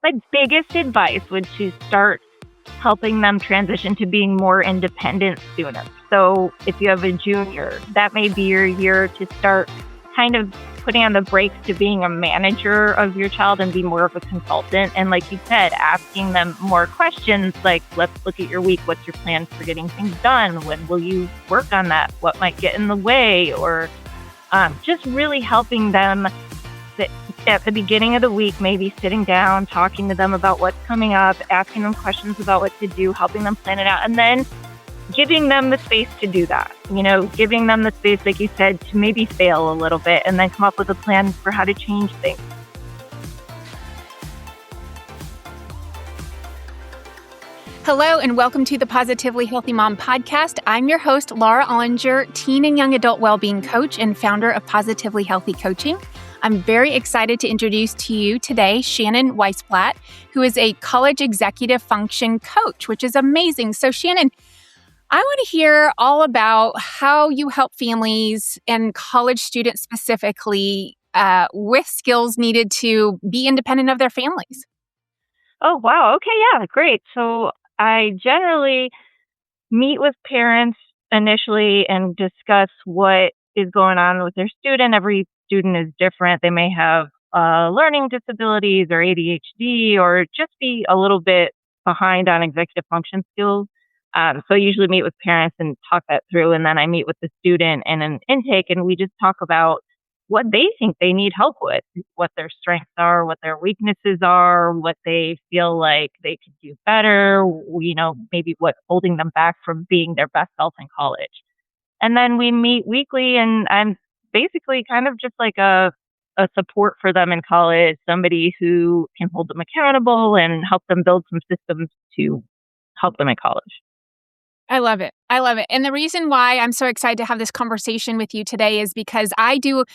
My biggest advice would to start helping them transition to being more independent sooner. So if you have a junior, that may be your year to start kind of putting on the brakes to being a manager of your child and be more of a consultant. And like you said, asking them more questions like, let's look at your week. What's your plan for getting things done? When will you work on that? What might get in the way? Or just really helping them at the beginning of the week, maybe sitting down, talking to them about what's coming up, asking them questions about what to do, helping them plan it out, and then giving them the space to do that. Giving them the space, like you said, to maybe fail a little bit and then come up with a plan for how to change things. Hello, and welcome to the Positively Healthy Mom podcast. I'm your host, Laura Ollinger, teen and young adult wellbeing coach and founder of Positively Healthy Coaching. I'm very excited to introduce to you today Shannon Weisblatt, who is a college executive function coach, which is amazing. So Shannon, I want to hear all about how you help families and college students specifically with skills needed to be independent of their families. Oh, wow. Okay, yeah, great. So I generally meet with parents initially and discuss what is going on with their student. Every student is different. They may have learning disabilities or ADHD or just be a little bit behind on executive function skills. So I usually meet with parents and talk that through, and then I meet with the student in an intake, and we just talk about what they think they need help with, what their strengths are, what their weaknesses are, what they feel like they could do better, maybe what's holding them back from being their best self in college. And then we meet weekly, and I'm basically kind of just like a support for them in college, somebody who can hold them accountable and help them build some systems to help them in college. I love it. I love it. And the reason why I'm so excited to have this conversation with you today is because I do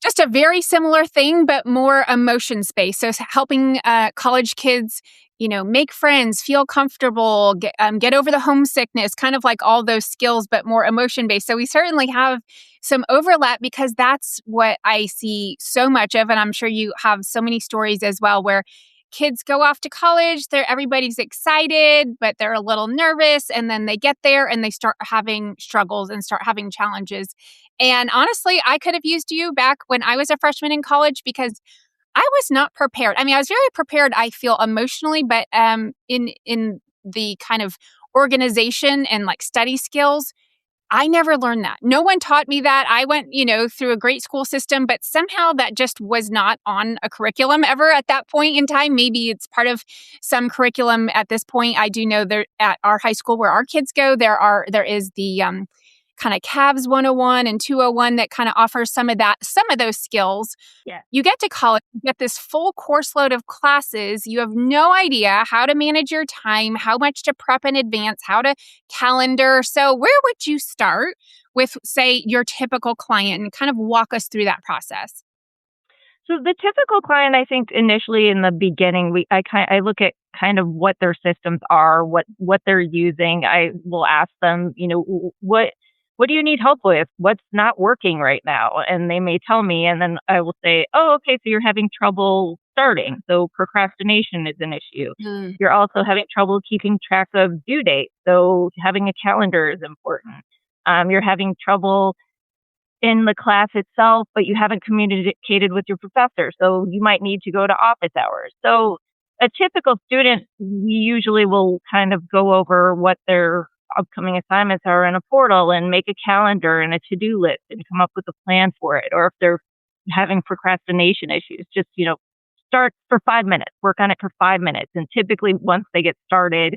just a very similar thing, but more emotions-based. So helping college kids, make friends, feel comfortable, get over the homesickness, kind of like all those skills, but more emotion-based. So we certainly have some overlap because that's what I see so much of. And I'm sure you have so many stories as well where kids go off to college, everybody's excited, but they're a little nervous. And then they get there and they start having struggles and start having challenges. And honestly, I could have used you back when I was a freshman in college because I was not prepared. I mean, I was very prepared, I feel, emotionally, but in the kind of organization and like study skills, I never learned that. No one taught me that. I went, through a great school system, but somehow that just was not on a curriculum ever at that point in time. Maybe it's part of some curriculum at this point. I do know that at our high school where our kids go, there is the kind of CAVS 101 and 201 that kind of offers some of those skills. Yeah. You get to college, you get this full course load of classes. You have no idea how to manage your time, how much to prep in advance, how to calendar. So where would you start with, say, your typical client and kind of walk us through that process? So the typical client, I think initially in the beginning, I look at kind of what their systems are, what they're using. I will ask them, what do you need help with? What's not working right now? And they may tell me, and then I will say, oh, okay, so you're having trouble starting. So procrastination is an issue. You're also having trouble keeping track of due dates. So having a calendar is important. You're having trouble in the class itself, but you haven't communicated with your professor. So you might need to go to office hours. So a typical student, we usually will kind of go over what their upcoming assignments are in a portal and make a calendar and a to-do list and come up with a plan for it. Or if they're having procrastination issues, just, start for 5 minutes, work on it for 5 minutes. And typically once they get started,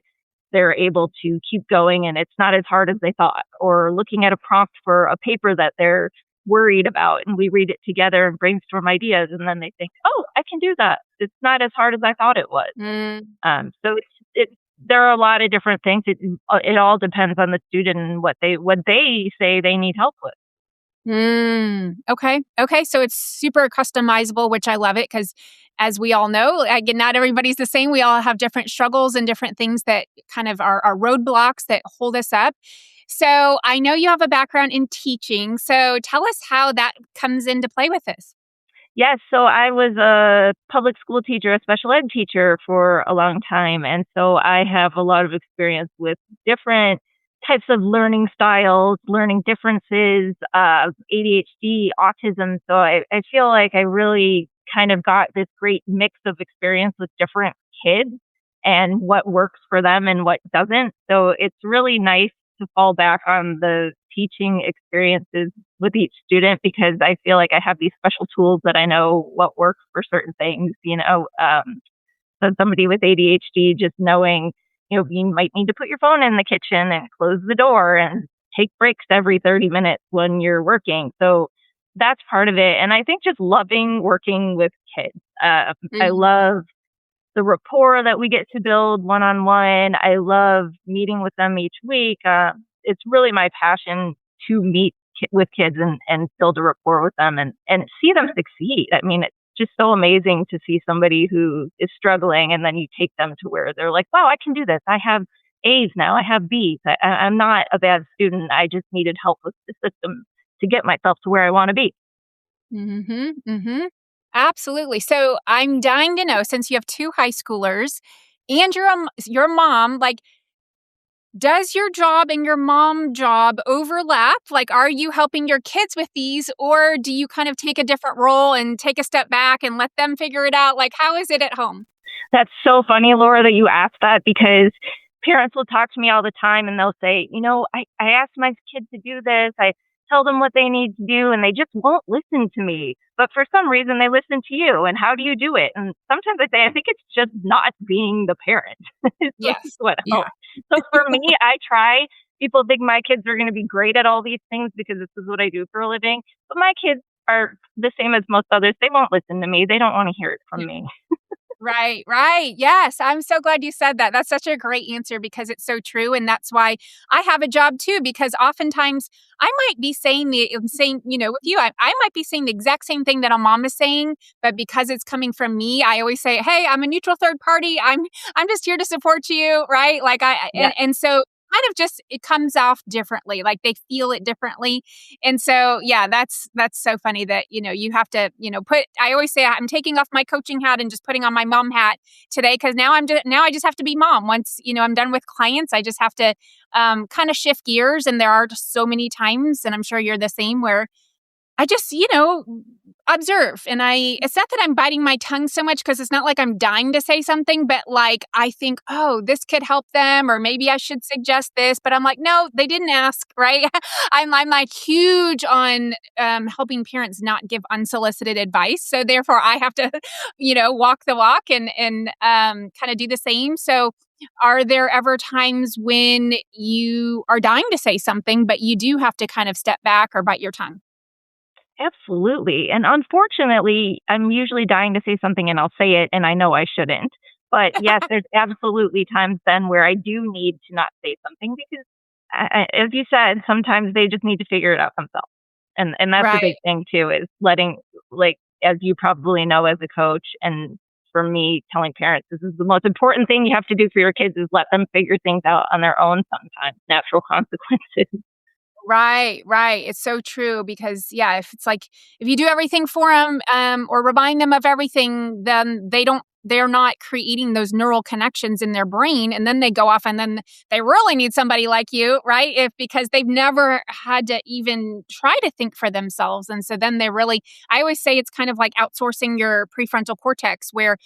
they're able to keep going and it's not as hard as they thought. Or looking at a prompt for a paper that they're worried about and we read it together and brainstorm ideas. And then they think, oh, I can do that. It's not as hard as I thought it was. So there are a lot of different things. It all depends on the student and what they say they need help with. Okay. So it's super customizable, which I love it because as we all know, again, not everybody's the same. We all have different struggles and different things that kind of are roadblocks that hold us up. So I know you have a background in teaching. So tell us how that comes into play with this. Yes, so I was a public school teacher, a special ed teacher for a long time, and so I have a lot of experience with different types of learning styles, learning differences, ADHD, autism. So I feel like I really kind of got this great mix of experience with different kids and what works for them and what doesn't. So it's really nice to fall back on the teaching experiences with each student because I feel like I have these special tools that I know what works for certain things, so somebody with ADHD, just knowing, you might need to put your phone in the kitchen and close the door and take breaks every 30 minutes when you're working. So that's part of it. And I think just loving working with kids. I Mhm. love the rapport that we get to build one on one. I love meeting with them each week. It's really my passion to meet with kids and build a rapport with them and see them succeed. I mean, it's just so amazing to see somebody who is struggling and then you take them to where they're like, wow, I can do this. I have A's now. I have B's. I'm not a bad student. I just needed help with the system to get myself to where I want to be. Mhm. Mhm. Absolutely. So I'm dying to know, since you have two high schoolers and your mom, like, does your job and your mom job overlap? Like, are you helping your kids with these, or do you kind of take a different role and take a step back and let them figure it out? Like, how is it at home? That's so funny, Laura, that you asked that because parents will talk to me all the time and they'll say, I asked my kid to do this. I tell them what they need to do and they just won't listen to me. But for some reason, they listen to you. And how do you do it? And sometimes I say, I think it's just not being the parent is Yes. what Yeah. helps. So for me, I try. People think my kids are going to be great at all these things because this is what I do for a living. But my kids are the same as most others. They won't listen to me. They don't want to hear it from me. Right, right. Yes, I'm so glad you said that. That's such a great answer because it's so true, and that's why I have a job too. Because oftentimes I might be saying with you, I might be saying the exact same thing that a mom is saying, but because it's coming from me, I always say, "Hey, I'm a neutral third party. I'm just here to support you," right? Like Yeah, and so kind of just it comes off differently. Like they feel it differently, and so, yeah, that's so funny that, you have to, put I always say I'm taking off my coaching hat and just putting on my mom hat today because now I just have to be mom. Once, I'm done with clients, I just have to kind of shift gears. And there are just so many times, and I'm sure you're the same, where I just, observe. And it's not that I'm biting my tongue so much because it's not like I'm dying to say something, but like I think, oh, this could help them, or maybe I should suggest this. But I'm like, no, they didn't ask, right? I'm like huge on helping parents not give unsolicited advice. So therefore, I have to, walk the walk and kind of do the same. So are there ever times when you are dying to say something, but you do have to kind of step back or bite your tongue? absolutely. And unfortunately, I'm usually dying to say something and I'll say it and I know I shouldn't. But yes, there's absolutely times then where I do need to not say something because, as you said, sometimes they just need to figure it out themselves. And that's the big Right. thing too is letting, like, as you probably know as a coach and for me telling parents this is the most important thing you have to do for your kids is let them figure things out on their own sometimes, natural consequences. Right, right. It's so true because yeah, if it's like if you do everything for them or remind them of everything, then they're not creating those neural connections in their brain, and then they go off and then they really need somebody like you, right? If because they've never had to even try to think for themselves, and so then they really I always say it's kind of like outsourcing your prefrontal cortex where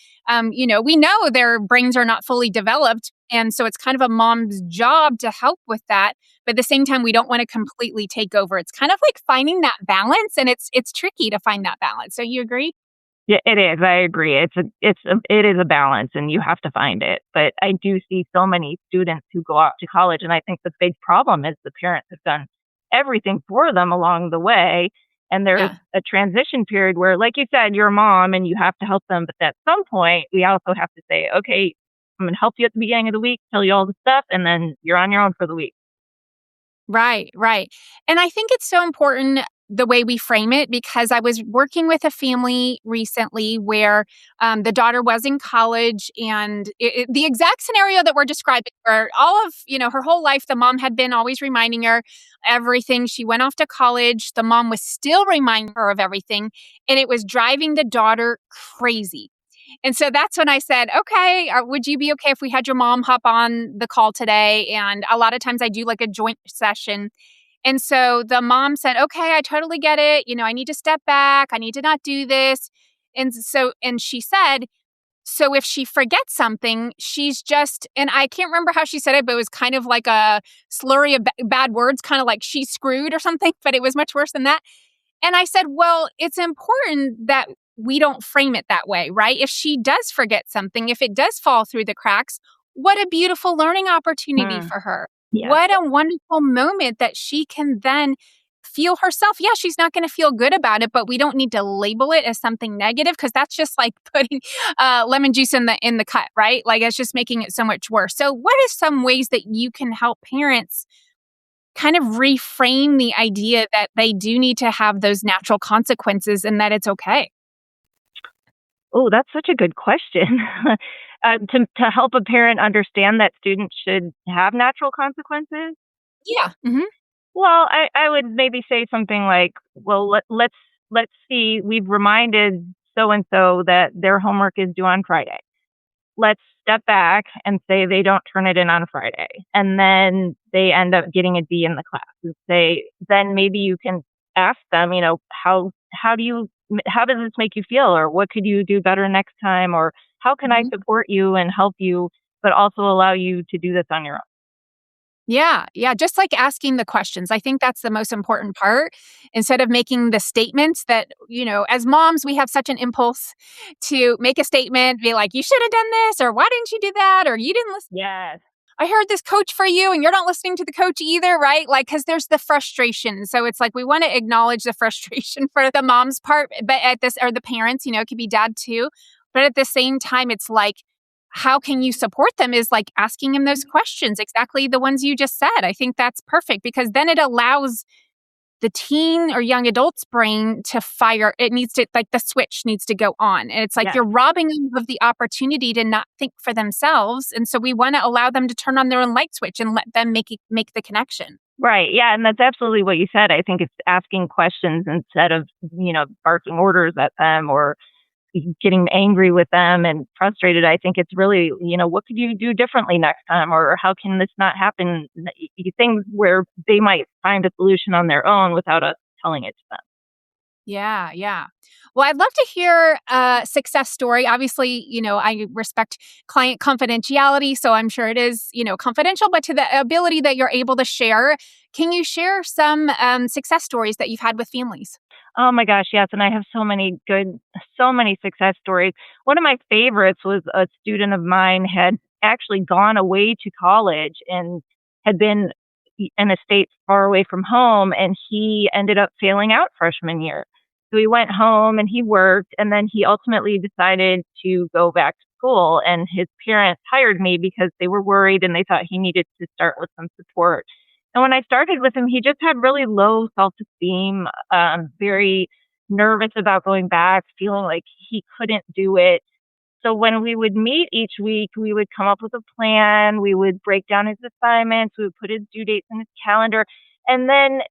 we know their brains are not fully developed, and so it's kind of a mom's job to help with that, but at the same time we don't want to completely take over. It's kind of like finding that balance, and it's tricky to find that balance. So you agree? Yeah, it is. I agree. It is a balance and you have to find it. But I do see so many students who go out to college and I think the big problem is the parents have done everything for them along the way. And there's Yeah. a transition period where, like you said, you're a mom and you have to help them. But at some point, we also have to say, okay, I'm going to help you at the beginning of the week, tell you all the stuff, and then you're on your own for the week. Right, right. And I think it's so important. the way we frame it, because I was working with a family recently where the daughter was in college, and the exact scenario that we're describing, where all of, her whole life, the mom had been always reminding her everything. She went off to college. The mom was still reminding her of everything, and it was driving the daughter crazy. And so that's when I said, okay, would you be okay if we had your mom hop on the call today? And a lot of times I do like a joint session. And so the mom said, okay, I totally get it. I need to step back. I need to not do this. And she said, so if she forgets something, she's just, and I can't remember how she said it, but it was kind of like a slurry of bad words, kind of like she's screwed or something, but it was much worse than that. And I said, well, it's important that we don't frame it that way, right? If she does forget something, if it does fall through the cracks, what a beautiful learning opportunity for her. Yes. What a wonderful moment that she can then feel herself. Yeah, she's not going to feel good about it, but we don't need to label it as something negative, because that's just like putting lemon juice in the cut, right? Like, it's just making it so much worse. So what are some ways that you can help parents kind of reframe the idea that they do need to have those natural consequences and that it's okay? Oh, that's such a good question. To help a parent understand that students should have natural consequences? Yeah. Mm-hmm. Well, I would maybe say something like, well, let's see, we've reminded so and so that their homework is due on Friday. Let's step back and say they don't turn it in on Friday, and then they end up getting a D in the class. And then maybe you can ask them, how does this make you feel, or what could you do better next time, or how can I support you and help you, but also allow you to do this on your own? Yeah. Yeah. Just like asking the questions. I think that's the most important part. Instead of making the statements that, as moms, we have such an impulse to make a statement, be like, you should have done this, or why didn't you do that? Or you didn't listen. Yes. I heard this coach for you and you're not listening to the coach either, right? Like, because there's the frustration. So it's like we want to acknowledge the frustration for the mom's part, but or the parents, it could be dad too. But at the same time, it's like, how can you support them is like asking them those questions, exactly the ones you just said. I think that's perfect, because then it allows the teen or young adult's brain to fire. It needs to, like, the switch needs to go on. And it's like you're robbing them of the opportunity to not think for themselves. And so we want to allow them to turn on their own light switch and let them make the connection. Right. Yeah. And that's absolutely what you said. I think it's asking questions instead of, barking orders at them or getting angry with them and frustrated. I think it's really, what could you do differently next time? Or how can this not happen? Things where they might find a solution on their own without us telling it to them. Yeah, yeah. Well, I'd love to hear a success story. Obviously, I respect client confidentiality, so I'm sure it is, confidential, but to the ability that you're able to share, can you share some success stories that you've had with families? Oh my gosh, yes. And I have so many success stories. One of my favorites was a student of mine had actually gone away to college and had been in a state far away from home, and he ended up failing out freshman year. So he went home and he worked, and then he ultimately decided to go back to school, and his parents hired me because they were worried and they thought he needed to start with some support. And when I started with him, he just had really low self-esteem, very nervous about going back, feeling like he couldn't do it. So when we would meet each week, we would come up with a plan. We would break down his assignments. We would put his due dates in his calendar. And then,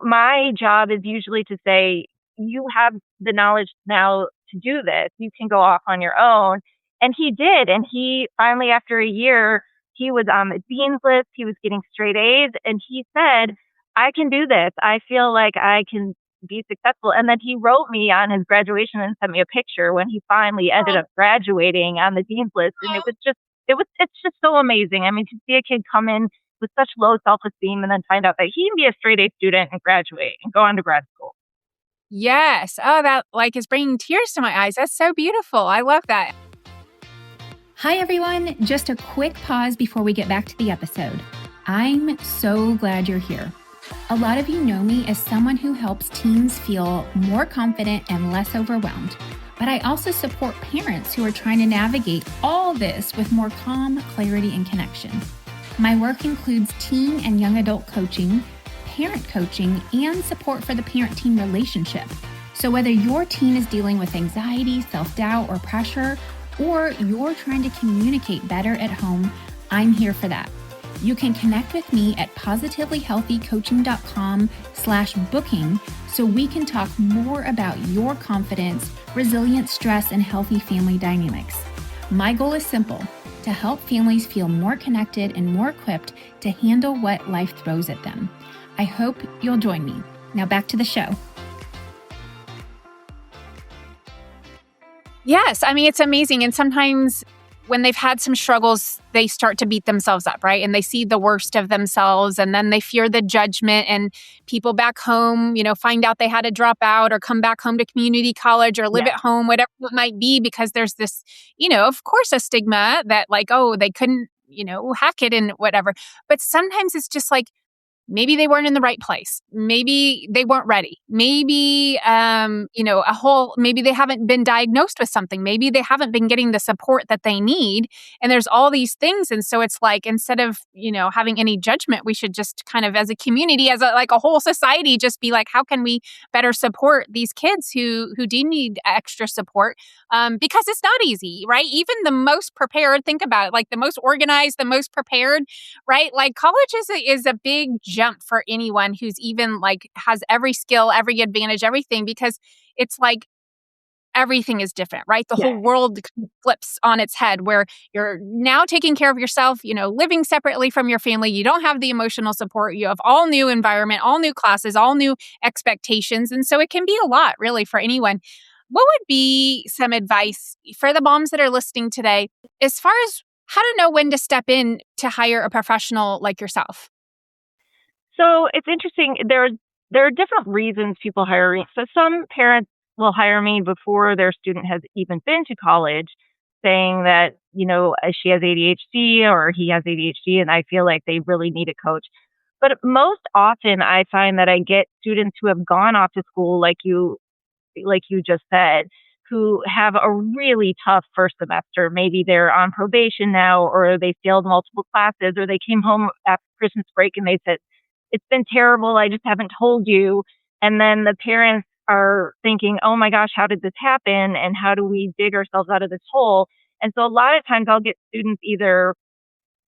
my job is usually to say, you have the knowledge now to do this. You can go off on your own. And he did. And he finally, after a year, he was on the dean's list. He was getting straight A's. And he said, I can do this. I feel like I can be successful. And then he wrote me on his graduation and sent me a picture when he finally ended up graduating on the dean's list. And it's just so amazing. I mean, to see a kid come in with such low self-esteem and then find out that he can be a straight A student and graduate and go on to grad school. Yes. Oh, that is bringing tears to my eyes. That's so beautiful. I love that. Hi, everyone. Just a quick pause before we get back to the episode. I'm so glad you're here. A lot of you know me as someone who helps teens feel more confident and less overwhelmed. But I also support parents who are trying to navigate all this with more calm, clarity, and connection. My work includes teen and young adult coaching, parent coaching and support for the parent-teen relationship. So whether your teen is dealing with anxiety, self-doubt, or pressure, or you're trying to communicate better at home, I'm here for that. You can connect with me at positivelyhealthycoaching.com/booking so we can talk more about your confidence, resilience, stress, and healthy family dynamics. My goal is simple: to help families feel more connected and more equipped to handle what life throws at them. I hope you'll join me. Now back to the show. Yes. I mean, it's amazing. And sometimes when they've had some struggles, they start to beat themselves up, right? And they see the worst of themselves, and then they fear the judgment, and people back home, find out they had to drop out or come back home to community college or live at home, whatever it might be, because there's this, of course, a stigma that like, oh, they couldn't, hack it and whatever. But sometimes it's just like, maybe they weren't in the right place. Maybe they weren't ready. Maybe, maybe they haven't been diagnosed with something. Maybe they haven't been getting the support that they need. And there's all these things. And so it's like, instead of, having any judgment, we should just kind of, as a community, as a whole society, just be like, how can we better support these kids who do need extra support? Because it's not easy, right? Even the most prepared, think about it, like the most organized, the most prepared, right? Like college is a big jump for anyone who's even like has every skill, every advantage, everything, because it's like everything is different, right? The whole world flips on its head, where you're now taking care of yourself, living separately from your family. You don't have the emotional support. You have all new environment, all new classes, all new expectations. And so it can be a lot really for anyone. What would be some advice for the moms that are listening today as far as how to know when to step in to hire a professional like yourself? So it's interesting. There are different reasons people hire me. So some parents will hire me before their student has even been to college, saying that, she has ADHD or he has ADHD, and I feel like they really need a coach. But most often I find that I get students who have gone off to school, like you just said, who have a really tough first semester. Maybe they're on probation now, or they failed multiple classes, or they came home after Christmas break and they said, it's been terrible, I just haven't told you. And then the parents are thinking, oh my gosh, how did this happen? And how do we dig ourselves out of this hole? And so a lot of times I'll get students either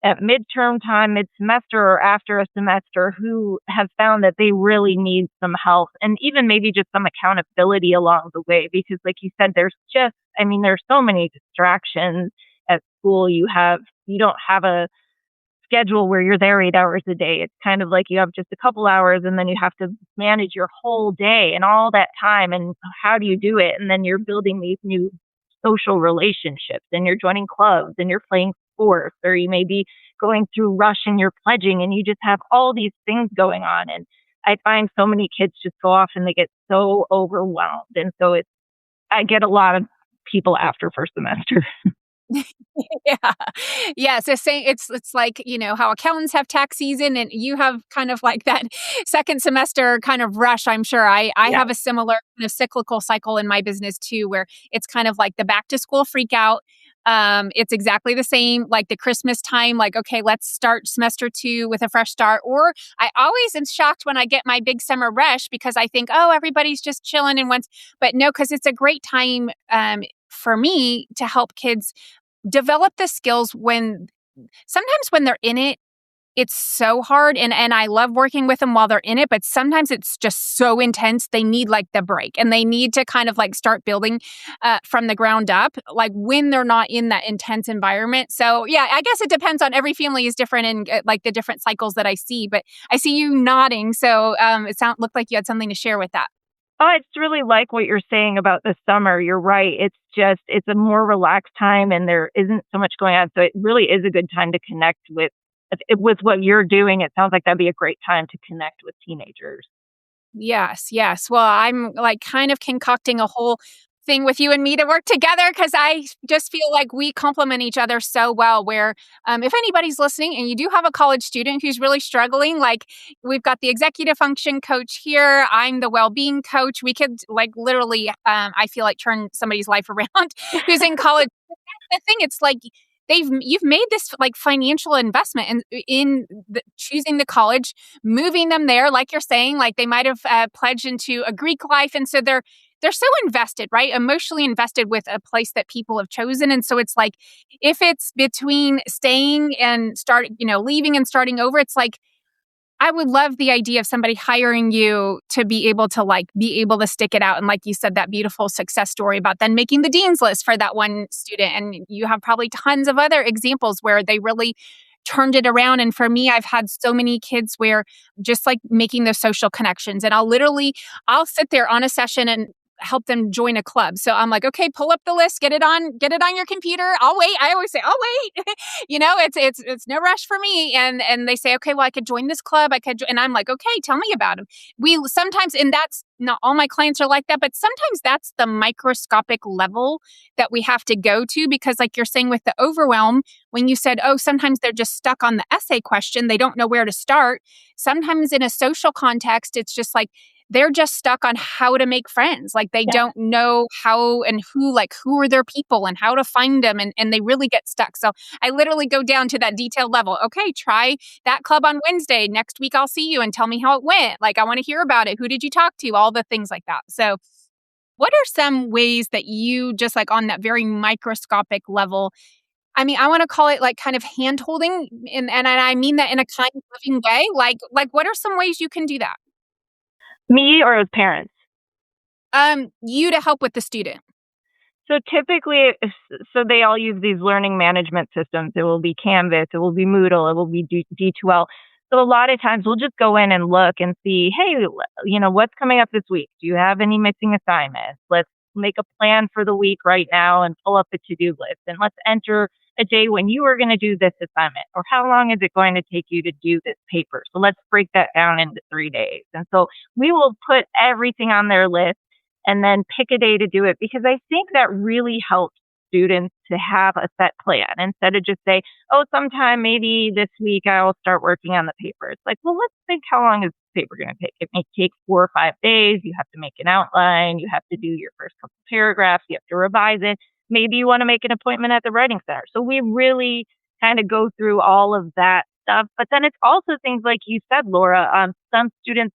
at midterm time, mid-semester, or after a semester who have found that they really need some help, and even maybe just some accountability along the way. Because like you said, there's so many distractions at school. You don't have a schedule where you're there 8 hours a day. It's kind of like you have just a couple hours, and then you have to manage your whole day and all that time. And how do you do it? And then you're building these new social relationships, and you're joining clubs, and you're playing sports, or you may be going through rush and you're pledging, and you just have all these things going on. And I find so many kids just go off and they get so overwhelmed. And so I get a lot of people after first semester. Yeah. Yeah. So saying it's like, how accountants have tax season and you have kind of like that second semester kind of rush. I'm sure I have a similar kind of cyclical cycle in my business too, where it's kind of like the back to school freak out. It's exactly the same, like the Christmas time, like, okay, let's start semester 2 with a fresh start. Or I always am shocked when I get my big summer rush because I think, oh, everybody's just chilling but no, because it's a great time, for me to help kids develop the skills sometimes when they're in it, it's so hard. And I love working with them while they're in it, but sometimes it's just so intense. They need like the break, and they need to kind of like start building from the ground up, like when they're not in that intense environment. So yeah, I guess it depends on every family is different and like the different cycles that I see, but I see you nodding. So looked like you had something to share with that. Oh, I just really like what you're saying about the summer. You're right. It's a more relaxed time, and there isn't so much going on. So it really is a good time to connect with what you're doing. It sounds like that'd be a great time to connect with teenagers. Yes, yes. Well, I'm like kind of concocting a whole thing with you and me to work together because I just feel like we complement each other so well. Where if anybody's listening and you do have a college student who's really struggling, like we've got the executive function coach here, I'm the well-being coach. We could like literally, I feel like turn somebody's life around who's in college. The thing, it's like you've made this like financial investment in choosing the college, moving them there, like you're saying, like they might have pledged into a Greek life, and so they're so invested, right? Emotionally invested with a place that people have chosen. And so it's like, if it's between staying and leaving and starting over, it's like, I would love the idea of somebody hiring you to be able to stick it out. And like you said, that beautiful success story about then making the dean's list for that one student. And you have probably tons of other examples where they really turned it around. And for me, I've had so many kids where just like making those social connections, and I'll sit there on a session and help them join a club. So I'm like, okay, pull up the list, get it on your computer. I'll wait. I always say, I'll wait. It's no rush for me. And they say, okay, well, I could join this club. And I'm like, okay, tell me about them. We sometimes, and that's not all my clients are like that, but sometimes that's the microscopic level that we have to go to, because like you're saying with the overwhelm, when you said, oh, sometimes they're just stuck on the essay question, they don't know where to start. Sometimes in a social context, it's just like, they're just stuck on how to make friends. Like they don't know how and who are their people and how to find them. And they really get stuck. So I literally go down to that detailed level. Okay, try that club on Wednesday. Next week, I'll see you and tell me how it went. Like, I want to hear about it. Who did you talk to? All the things like that. So what are some ways that you just like on that very microscopic level, I mean, I want to call it like kind of hand holding. And I mean that in a kind, loving way. Like what are some ways you can do that? Me or as parents? You to help with the student. So typically, they all use these learning management systems. It will be Canvas, it will be Moodle, it will be D2L. So a lot of times we'll just go in and look and see, hey, what's coming up this week? Do you have any missing assignments? Let's make a plan for the week right now and pull up a to-do list. And let's enter a day when you are going to do this assignment, or how long is it going to take you to do this paper? So let's break that down into 3 days. And so we will put everything on their list and then pick a day to do it, because I think that really helps students to have a set plan instead of just say, oh, sometime maybe this week I'll start working on the paper. It's like, well, let's think, how long is this paper going to take? It may take 4 or 5 days. You have to make an outline. You have to do your first couple paragraphs. You have to revise it. Maybe you want to make an appointment at the writing center. So we really kind of go through all of that stuff. But then it's also things like you said, Laura. Some students,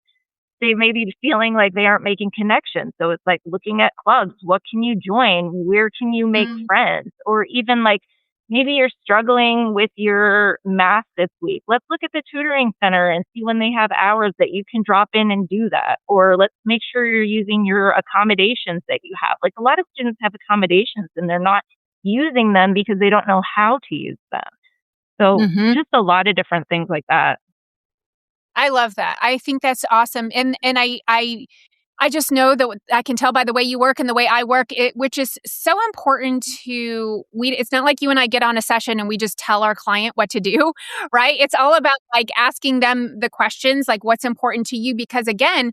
they may be feeling like they aren't making connections. So it's like looking at clubs. What can you join? Where can you make friends? Or even like maybe you're struggling with your math this week. Let's look at the tutoring center and see when they have hours that you can drop in and do that. Or let's make sure you're using your accommodations that you have. Like a lot of students have accommodations and they're not using them because they don't know how to use them. So just a lot of different things like that. I love that. I think that's awesome. And I just know that I can tell by the way you work and the way I work, which is so important it's not like you and I get on a session and we just tell our client what to do, right? It's all about like asking them the questions, like what's important to you, because again,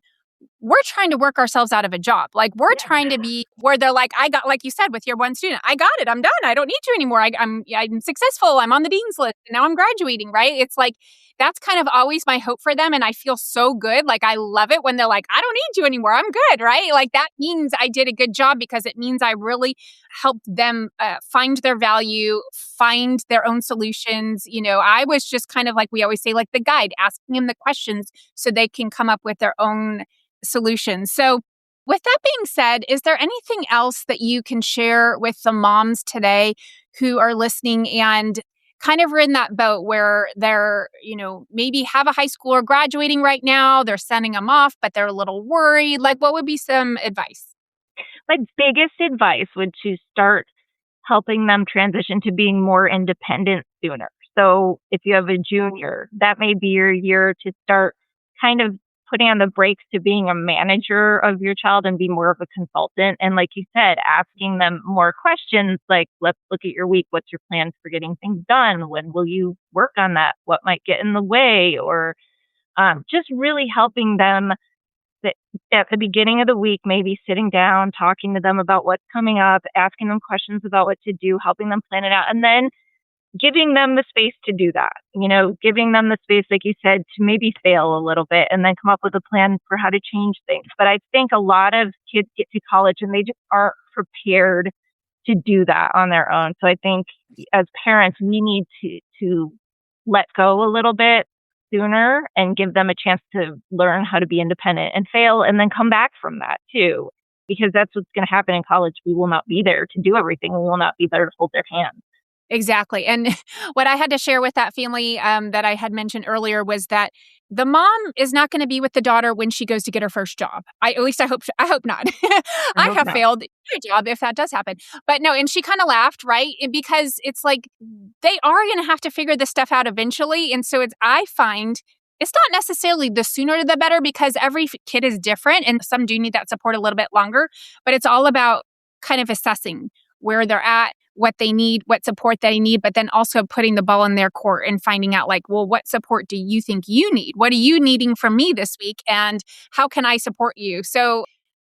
we're trying to work ourselves out of a job. Like we're trying to be where they're like, I got, like you said, with your one student, I got it. I'm done. I don't need you anymore. I'm successful. I'm on the dean's list. And now I'm graduating, right? It's like, that's kind of always my hope for them. And I feel so good. Like I love it when they're like, I don't need you anymore. I'm good, right? Like that means I did a good job, because it means I really helped them find their value, find their own solutions. I was just kind of like we always say, like the guide, asking them the questions so they can come up with their own solutions. So with that being said, is there anything else that you can share with the moms today who are listening and kind of are in that boat where they're, maybe have a high schooler graduating right now, they're sending them off, but they're a little worried? Like, what would be some advice? My biggest advice would to start helping them transition to being more independent sooner. So if you have a junior, that may be your year to start kind of putting on the brakes to being a manager of your child and be more of a consultant. And like you said, asking them more questions like, let's look at your week. What's your plans for getting things done? When will you work on that? What might get in the way? Or just really helping them at the beginning of the week, maybe sitting down, talking to them about what's coming up, asking them questions about what to do, helping them plan it out, and then giving them the space to do that, giving them the space, like you said, to maybe fail a little bit and then come up with a plan for how to change things. But I think a lot of kids get to college and they just aren't prepared to do that on their own. So I think as parents, we need to let go a little bit sooner and give them a chance to learn how to be independent and fail and then come back from that too. Because that's what's going to happen in college. We will not be there to do everything. We will not be there to hold their hand. Exactly. And what I had to share with that family that I had mentioned earlier was that the mom is not going to be with the daughter when she goes to get her first job. At least I hope not. I I hope have not. failed a job if that does happen. But no, and she kind of laughed, right? And because it's like they are going to have to figure this stuff out eventually. And so I find it's not necessarily the sooner the better because every kid is different and some do need that support a little bit longer. But it's all about kind of assessing where they're at, what they need, what support they need, but then also putting the ball in their court and finding out like, well, what support do you think you need? What are you needing from me this week? And how can I support you? So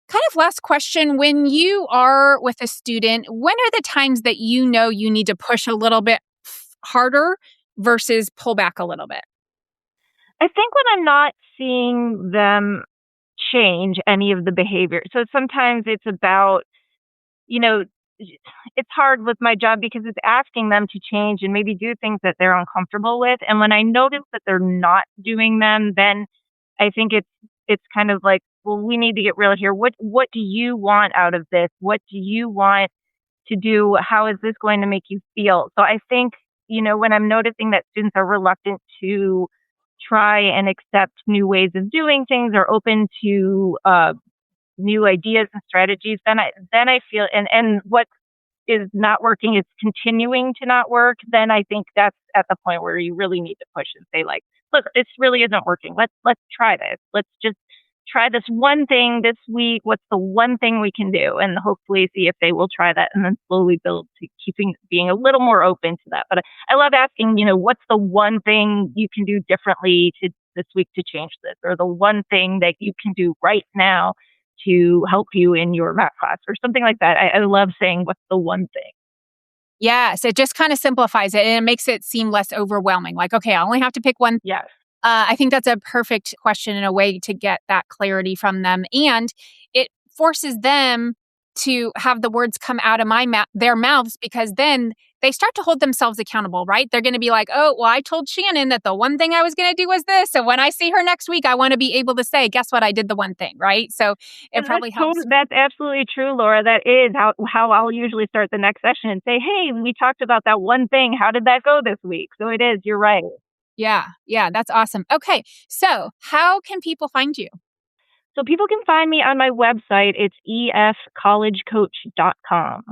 kind of last question, when you are with a student, when are the times that you know you need to push a little bit harder versus pull back a little bit? I think when I'm not seeing them change any of the behavior. So sometimes it's about, it's hard with my job because it's asking them to change and maybe do things that they're uncomfortable with. And when I notice that they're not doing them, then I think it's kind of like, well, we need to get real here. What do you want out of this? What do you want to do? How is this going to make you feel? So I think, when I'm noticing that students are reluctant to try and accept new ways of doing things or open to new ideas and strategies, then I feel and what is not working is continuing to not work, then I think that's at the point where you really need to push and say like, look, this really isn't working. Let's try this. Let's just try this one thing this week. What's the one thing we can do? And hopefully see if they will try that and then slowly build to being a little more open to that. But I love asking, what's the one thing you can do differently this week to change this, or the one thing that you can do right now to help you in your math class or something like that. I love saying, what's the one thing? Yes, it just kind of simplifies it and it makes it seem less overwhelming. Like, okay, I only have to pick one. Yes. I think that's a perfect question and a way to get that clarity from them. And it forces them to have the words come out of their mouths because then they start to hold themselves accountable, right? They're going to be like, oh, well, I told Shannon that the one thing I was going to do was this. So when I see her next week, I want to be able to say, guess what? I did the one thing, right? So it probably helps. That's absolutely true, Laura. That is how I'll usually start the next session and say, hey, we talked about that one thing. How did that go this week? So it is, you're right. Yeah, that's awesome. Okay, so how can people find you? So people can find me on my website. It's efcollegecoach.com.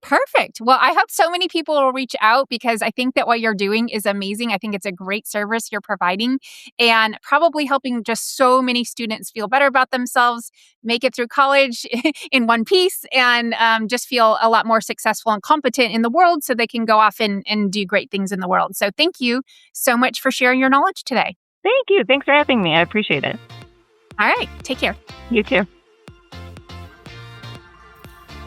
Perfect. Well, I hope so many people will reach out because I think that what you're doing is amazing. I think it's a great service you're providing and probably helping just so many students feel better about themselves, make it through college in one piece, and just feel a lot more successful and competent in the world so they can go off and do great things in the world. So thank you so much for sharing your knowledge today. Thank you. Thanks for having me. I appreciate it. All right. Take care. You too.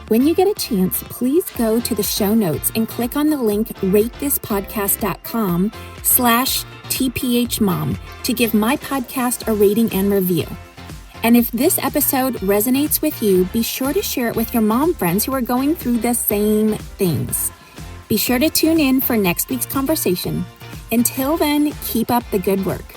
When you get a chance, please go to the show notes and click on the link ratethispodcast.com/tphmom to give my podcast a rating and review. And if this episode resonates with you, be sure to share it with your mom friends who are going through the same things. Be sure to tune in for next week's conversation. Until then, keep up the good work.